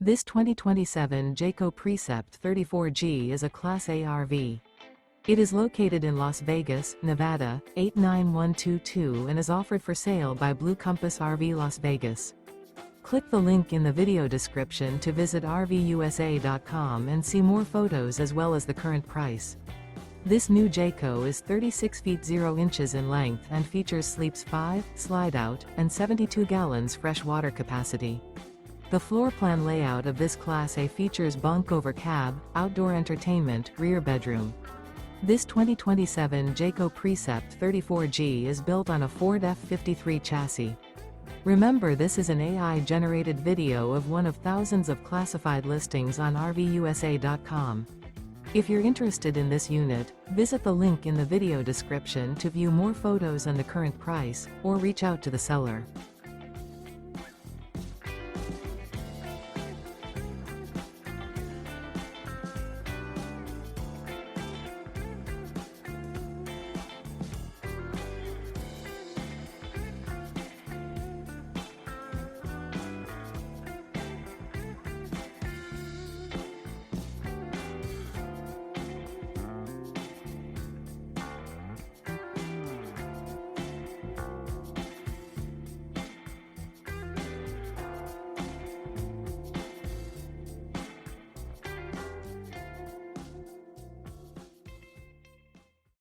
This 2027 Jayco Precept 34G is a Class A RV. It is located in Las Vegas, Nevada, 89122 and is offered for sale by Blue Compass RV Las Vegas. Click the link in the video description to visit RVUSA.com and see more photos as well as the current price. This new Jayco is 36 feet 0 inches in length and features sleeps 5, Slideout, and 72 gallons fresh water capacity. The floor plan layout of this Class A features bunk over cab, outdoor entertainment, rear bedroom. This 2027 Jayco Precept 34G is built on a Ford F53 chassis. Remember, this is an AI-generated video of one of thousands of classified listings on RVUSA.com. If you're interested in this unit, visit the link in the video description to view more photos and the current price, or reach out to the seller.